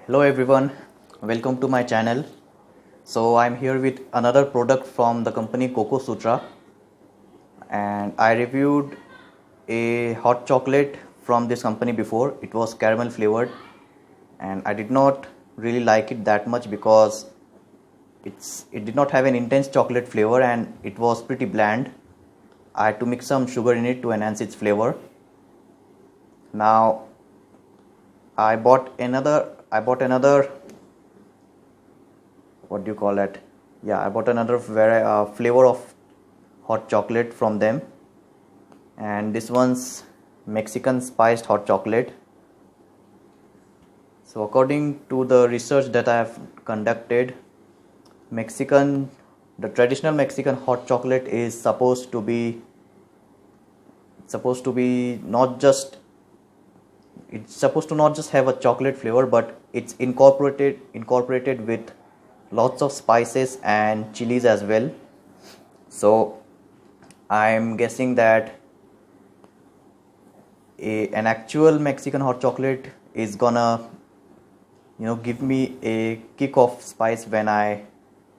Hello everyone, welcome to my channel. So I'm here with another product from the company Coco Sutra, and I reviewed a hot chocolate from this company before. It was caramel flavored, and I did not really like it that much because it did not have an intense chocolate flavor and it was pretty bland. I had to mix some sugar in it to enhance its flavor. Now I bought another, what do you call it? Yeah, I bought another flavor of hot chocolate from them, and this one's Mexican spiced hot chocolate. So according to the research that I have conducted, Mexican the traditional Mexican hot chocolate is supposed to be not just it's supposed to not just have a chocolate flavor, but it's incorporated with lots of spices and chilies as well. So I'm guessing that an actual Mexican hot chocolate is gonna give me a kick of spice when I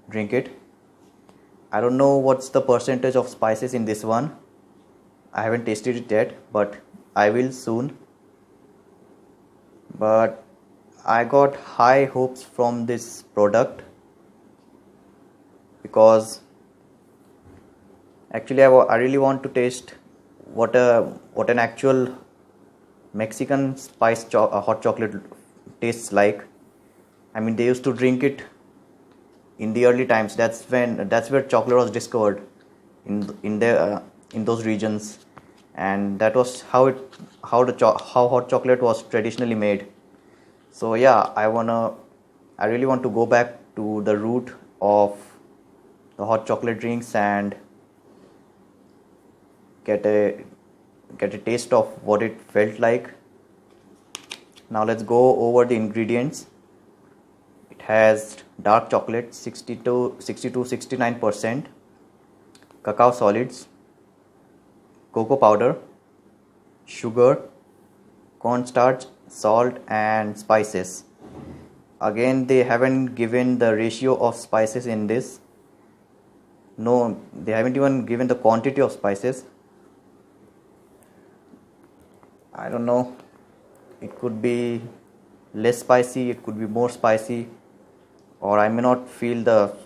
drink it. I don't know what's the percentage of spices in this one. I haven't tasted it yet, but I will soon. But I got high hopes from this product because actually I really want to taste what an actual Mexican hot chocolate tastes like. I mean, they used to drink it in the early times. That's where chocolate was discovered in those regions, and that was how hot chocolate was traditionally made. So yeah, I really want to go back to the root of the hot chocolate drinks and get a taste of what it felt like. Now let's go over the ingredients. It has dark chocolate 60 to 69%, cacao solids, cocoa powder, sugar, cornstarch, salt and spices. Again, they haven't given the ratio of spices in this. No, they haven't even given the quantity of spices. I don't know. It could be less spicy, it could be more spicy, or I may not feel the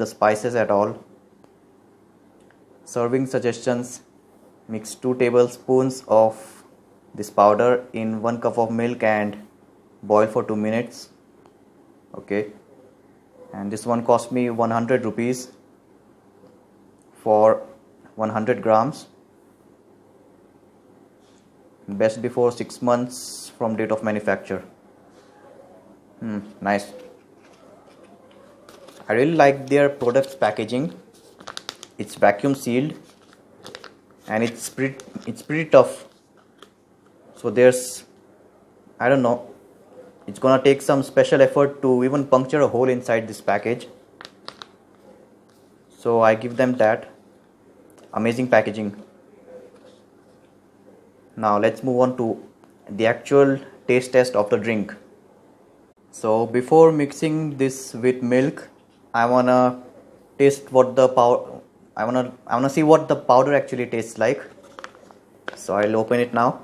spices at all. Serving suggestions: mix 2 tablespoons of this powder in 1 cup of milk and boil for 2 minutes. Okay, and this one cost me 100 rupees for 100 grams. Best before 6 months from date of manufacture. Nice. I really like their products packaging. It's vacuum sealed and it's pretty tough. So I don't know, it's gonna take some special effort to even puncture a hole inside this package. So I give them that. Amazing packaging. Now let's move on to the actual taste test of the drink. So before mixing this with milk, I wanna taste what the powder. I wanna see what the powder actually tastes like. So I'll open it now.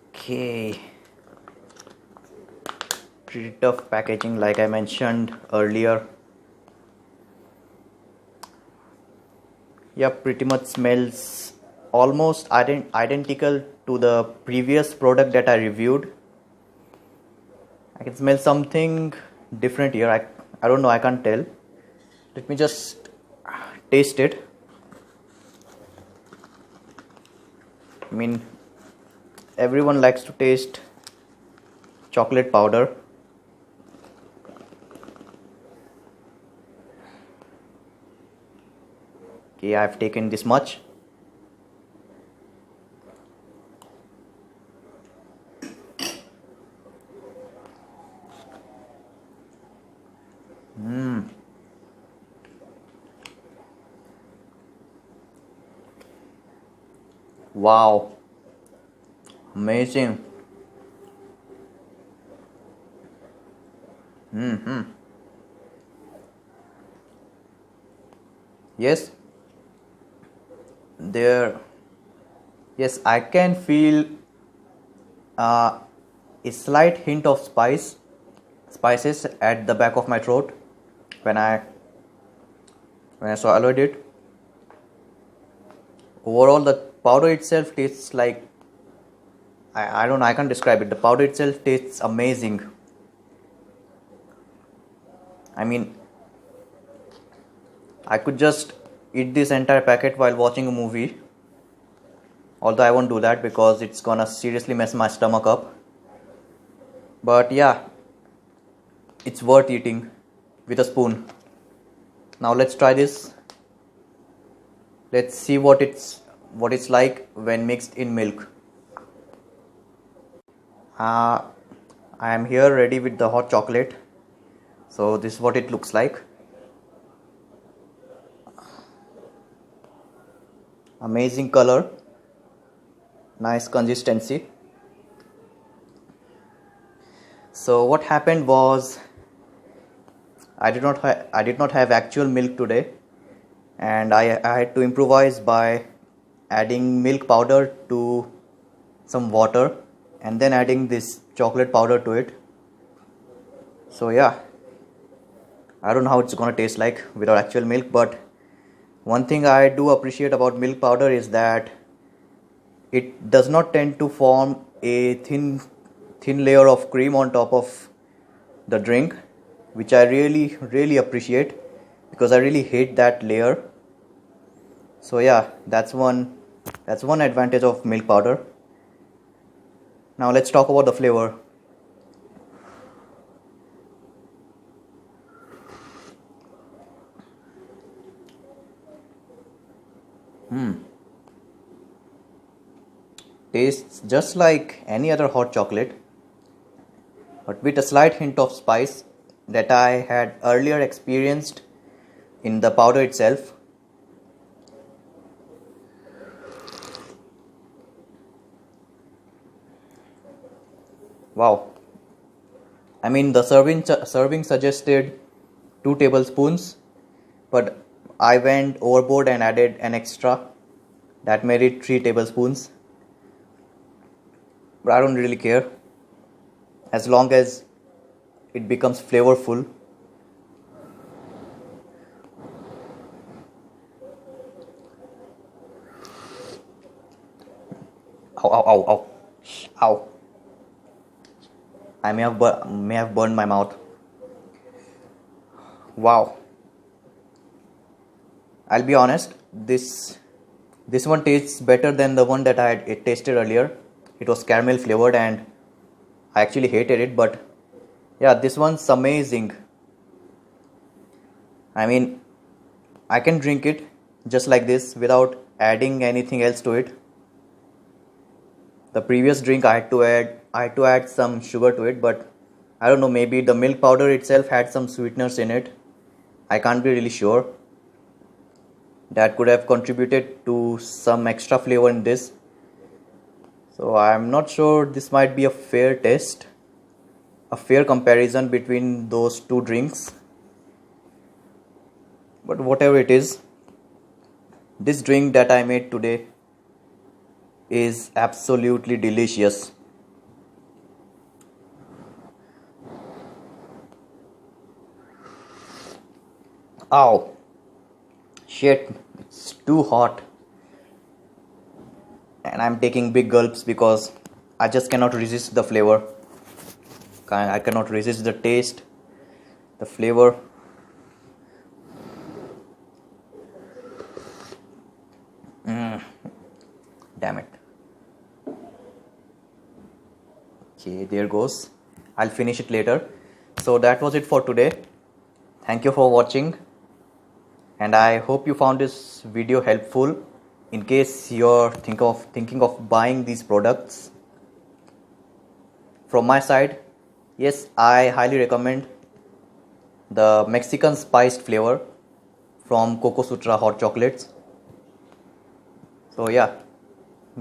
Okay, pretty tough packaging, like I mentioned earlier. Yeah, pretty much smells almost identical to the previous product that I reviewed. I can smell something different here. I don't know, I can't tell. Let me just taste it. I mean, everyone likes to taste chocolate powder. Okay, I've taken this much. Mm. Wow, amazing. Mm-hmm. Yes, there. Yes, I can feel uh, a slight hint of spices at the back of my throat when I swallowed it. Overall, the powder itself tastes like I don't know, I can't describe it. The powder itself tastes amazing. I mean, I could just eat this entire packet while watching a movie. Although I won't do that because it's gonna seriously mess my stomach up. But yeah, it's worth eating with a spoon. Now let's try this. Let's see what it's like when mixed in milk. Uh, I am here ready with the hot chocolate. So this is what it looks like. Amazing color, nice consistency. So what happened was I did not have actual milk today, and I had to improvise by adding milk powder to some water and then adding this chocolate powder to it. So yeah, I don't know how it's gonna taste like without actual milk, but one thing I do appreciate about milk powder is that it does not tend to form a thin layer of cream on top of the drink, which I really appreciate because I really hate that layer. So yeah, that's one advantage of milk powder. Now let's talk about the flavor. Tastes just like any other hot chocolate, but with a slight hint of spice that I had earlier experienced in the powder itself. Wow. I mean, the serving suggested 2 tablespoons, but I went overboard and added an extra that made it 3 tablespoons. But I don't really care as long as it becomes flavorful. Ow, ow, ow, ow, ow! I may have burned my mouth. Wow. I'll be honest. This one tastes better than the one that I had it tasted earlier. It was caramel flavored and I actually hated it, but yeah, this one's amazing. I mean, I can drink it just like this without adding anything else to it. The previous drink I had to add some sugar to it, but I don't know, maybe the milk powder itself had some sweeteners in it. I can't be really sure. That could have contributed to some extra flavor in this. So I'm not sure this might be a fair test, a fair comparison between those two drinks. But whatever it is, this drink that I made today is absolutely delicious. Ow, shit, it's too hot. And I'm taking big gulps because I just cannot resist the flavor. I cannot resist the taste, the flavor. Damn it. Okay, there goes. I'll finish it later. So that was it for today. Thank you for watching, and I hope you found this video helpful in case you're thinking of buying these products. From my side, yes, I highly recommend the Mexican spiced flavor from Coco Sutra hot chocolates. So yeah,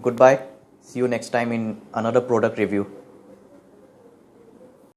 goodbye. See you next time in another product review.